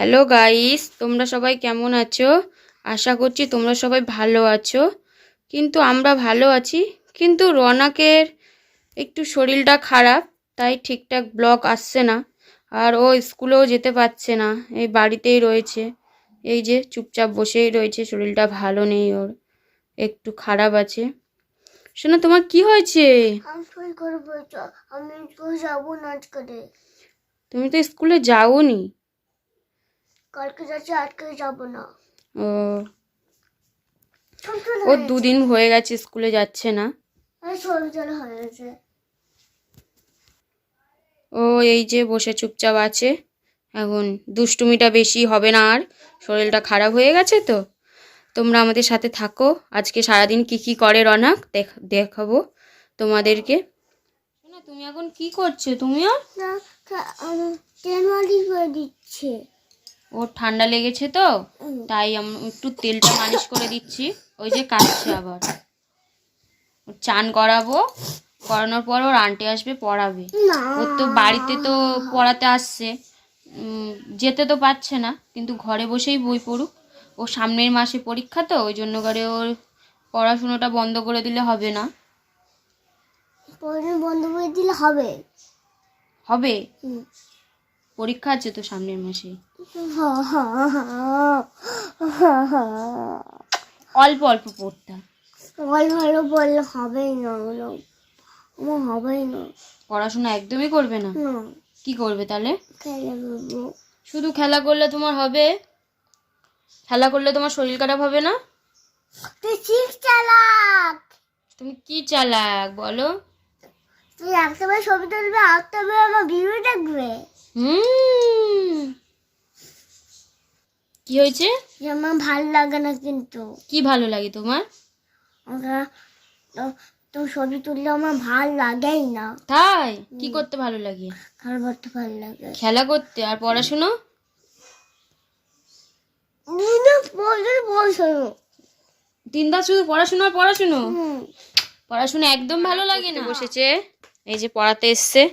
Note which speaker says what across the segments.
Speaker 1: Hello guys, তোমরা সবাই কেমন আছো? আশা করছি তোমরা সবাই ভালো আছো। কিন্তু আমরা ভালো আছি, কিন্তু রনকের একটু শরীরটা খারাপ, তাই ঠিকঠাক ব্লগ আসছে না। আর ও স্কুলেও যেতে পারছে না, এই বাড়িতেই রয়েছে। এই যে চুপচাপ বসেই রয়েছে, শরীরটা ভালো নেই ওর, একটু খারাপ আছে। শোনো, তোমার কি হয়েছে?
Speaker 2: আমি স্কুল যাবো না আজকে।
Speaker 1: তুমি তো স্কুলে যাওনি।
Speaker 2: কালকে যাচ্ছি, আজকে যাবো না।
Speaker 1: ও, ও দুদিন হয়ে গেছে স্কুলে যাচ্ছে না।
Speaker 2: শরীর হয়েছে।
Speaker 1: ও এই যে বসে চুপচাপ আছে, এখন দুষ্টুমিটা বেশি হবে না আর, শরীরটা খারাপ হয়ে গেছে তো। তোমরা আমাদের সাথে থাকো, আজকে সারাদিন কি কি করে রনক দেখাবো তোমাদেরকে। না, তুমি এখন কি করছো? তুমিও
Speaker 2: তেল মালিশ করে দিচ্ছে।
Speaker 1: ওর ঠান্ডা লেগেছে তো, তাই আমি একটু তেলটা মালিশ করে দিচ্ছি। ওই যে কাটছে আবার, ওর চান করাবো, করানোর পর ওর আন্টি আসবে পড়াবে। ওর তো বাড়িতে তো পড়াতে আসছে, যেতে তো পারছে না, কিন্তু ঘরে বসেই বই পড়ুক। ও সামনের মাসে পরীক্ষা তো, ওই জন্য করে ওর পড়াশুনোটা বন্ধ করে দিলে হবে না।
Speaker 2: বন্ধ করে দিলে হবে?
Speaker 1: হবে, পরীক্ষা আছে তো সামনের মাসে। অল্প অল্প পড়তা,
Speaker 2: ভালো বললে হবেই না, আমার হবেই না।
Speaker 1: পড়াশোনা একদমই করবে না? কি করবে তাহলে?
Speaker 2: খেলা করবো।
Speaker 1: শুধু খেলা করলে তোমার হবে? খেলা করলে তোমার শরীর খারাপ হবে না?
Speaker 2: তুই ঠিক চালাক।
Speaker 1: তুমি কি চালাক বলো?
Speaker 2: তুই একটা বার ছবি তুলবে, একটা বার আমার ভিডিও দেখবে।
Speaker 1: কি হয়েছে?
Speaker 2: আমার ভালো লাগে না। কিন্তু
Speaker 1: কি ভালো লাগে তোমার?
Speaker 2: তো ছবি তুললে আমার ভালো লাগেই না।
Speaker 1: তাই? কি করতে ভালো লাগে?
Speaker 2: খেলা করতে ভালো লাগে।
Speaker 1: খেলা করতে। আর পড়াশুনো? দিনদার শুধু পড়াশুনো আর পড়াশুনো? পড়াশুনো একদম ভালো লাগে না? বসেছে, এই যে পড়াতে এসছে।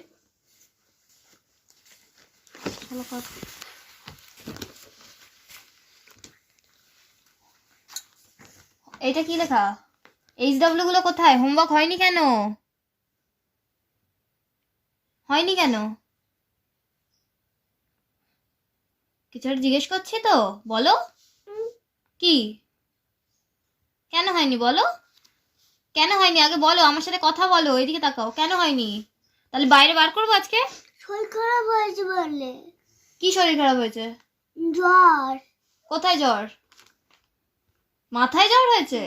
Speaker 3: এইটা কি লেখা? HW গুলো কোথায়? হোমওয়ার্ক হয়নি কেন? হয়নি কেন? কিছু একটা জিজ্ঞেস করছি তো, বলো। কি? কেন হয়নি বলো? কেন হয়নি আগে বলো, আমার সাথে কথা বলো, এদিকে তাকাও। কেন হয়নি? তাহলে বাইরে বার করবো আজকে?
Speaker 2: শরীর খারাপ হয়েছে বলে।
Speaker 3: কি শরীর খারাপ হয়েছে?
Speaker 2: জ্বর।
Speaker 3: কোথায় জ্বর? মাথায় জ্বর হয়েছে?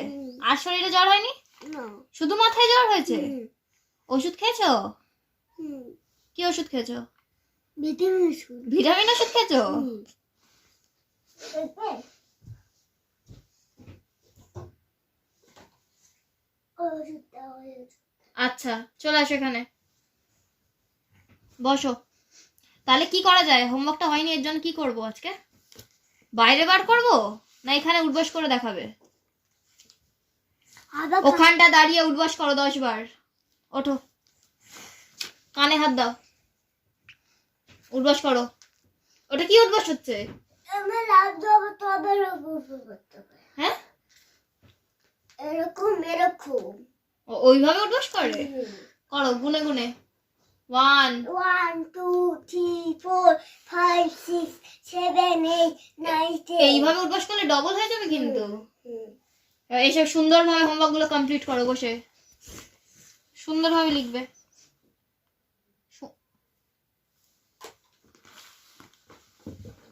Speaker 3: আর শরীরে জ্বর হয়নি?
Speaker 2: না।
Speaker 3: শুধু মাথায় জ্বর হয়েছে? ওষুধ খেয়েছো?
Speaker 2: হুম।
Speaker 3: কি ওষুধ খেয়েছো?
Speaker 2: ভিটামিন ওষুধ।
Speaker 3: ভিটামিন ওষুধ খেয়েছো? আচ্ছা, চলে আসো এখানে, বসো। তাহলে কি করা যায়? হোমওয়ার্কটা হয়নি, এর জন্য কি করব আজকে? বাইরে বার করব না এখানে উঠবস করে দেখাবে? ওখানটা দাঁড়িয়ে উঠবস করো 10 বার। ওঠো, কানে হাত দাও, উঠবস করো। ওটা কি উঠবস হচ্ছে? হ্যাঁ,
Speaker 2: এরকম এরকম
Speaker 3: ওইভাবে উঠবস করে? করো গুনে গুনে। 1
Speaker 2: 1 2 3 4 5 6 7 8 9 10।
Speaker 3: এইভাবে উঠবস করলে ডবল হয়ে যাবে কিন্তু। এইসব সুন্দরভাবে হোমওয়ার্ক গুলো কমপ্লিট করো বসে, সুন্দরভাবে লিখবে।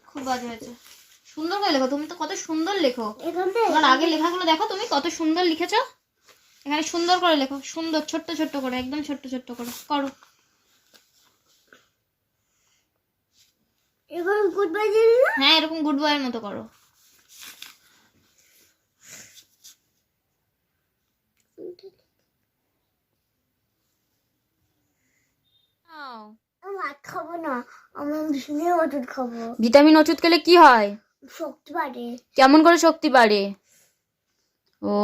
Speaker 3: খুব বাজে হয়েছে, সুন্দর করে লেখো। তুমি তো কত সুন্দর লেখো, তোমার আগে লেখাগুলো দেখো, তুমি কত সুন্দর লিখেছো। এখানে সুন্দর করে লেখো, সুন্দর, ছোট্ট ছোট্ট করে, একদম ছোট্ট ছোট্ট করে করো।
Speaker 2: এরকম গুড বাই দিবি না?
Speaker 3: হ্যাঁ, এরকম গুড বয়ের মতো করো।
Speaker 2: আমি ভাত খাবো না, আমি ভিটামিন ওষুধ খাবো।
Speaker 1: ভিটামিন ওষুধ খেলে কি হয়?
Speaker 2: শক্তি বাড়ে।
Speaker 1: কেমন করে শক্তি বাড়ে? ও,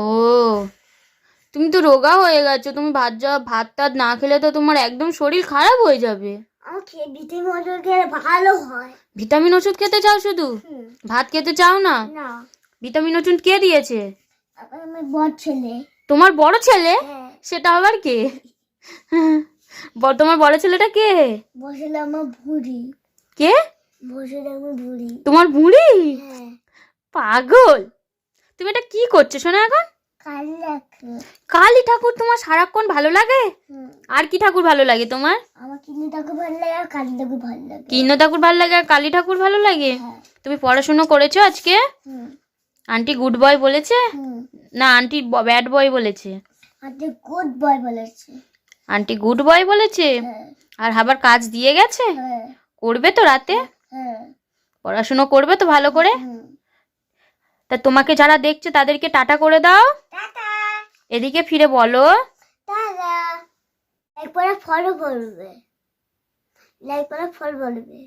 Speaker 1: তুমি তো রোগা হয়ে গেছো, তুমি ভাত টাত না খেলে তো তোমার একদম শরীর খারাপ হয়ে যাবে।
Speaker 2: আমাকে ভিটামিন ওষুধ খেলে ভালো হয়।
Speaker 1: ভিটামিন ওষুধ খেতে চাও শুধু?
Speaker 2: হুম।
Speaker 1: ভাত খেতে চাও না?
Speaker 2: না,
Speaker 1: ভিটামিন ওষুধ কে দিয়েছে?
Speaker 2: আবার আমার বড় ছেলে।
Speaker 1: তোমার বড় ছেলে?
Speaker 2: হ্যাঁ,
Speaker 1: সেটা আবার কে? তোমার বড় ছেলেটা কে?
Speaker 2: বসলে আমার ভুঁড়ি।
Speaker 1: কে?
Speaker 2: বসলে আমার ভুঁড়ি।
Speaker 1: তোমার বুড়ি?
Speaker 2: হ্যাঁ,
Speaker 1: পাগল! তুমি এটা কি করছো শোনা এখন?
Speaker 2: কাল রাখো।
Speaker 1: কালী ঠাকুর তোমার সারাক্ষণ ভালো লাগে?
Speaker 2: হুম।
Speaker 1: আর কি ঠাকুর ভালো লাগে তোমার?
Speaker 2: আমার কিডনিটাকে ভালো লাগে আর কালিটাকে ভালো লাগে।
Speaker 1: কৃষ্ণ ঠাকুর ভালো লাগে আর কালী ঠাকুর ভালো লাগে?
Speaker 2: হ্যাঁ।
Speaker 1: তুমি পড়াশুনো করেছো আজকে?
Speaker 2: হুম।
Speaker 1: আন্টি গুড বয় বলেছে?
Speaker 2: হুম।
Speaker 1: না আন্টি ব্যাড বয় বলেছে?
Speaker 2: আন্টি গুড বয় বলেছে।
Speaker 1: আন্টি গুড বয় বলেছে।
Speaker 2: হ্যাঁ,
Speaker 1: আর আবার কাজ দিয়ে গেছে?
Speaker 2: হ্যাঁ,
Speaker 1: করবে তো রাতে?
Speaker 2: হ্যাঁ।
Speaker 1: পড়াশুনো করবে তো ভালো করে?
Speaker 2: হুম।
Speaker 1: তা তোমাকে যারা দেখছে তাদেরকে টাটা করে দাও।
Speaker 2: টাটা।
Speaker 1: এদিকে ফিরে বলো।
Speaker 2: টাটা। লাইক করে ফলো করবে। লাইক করে ফলো করবে।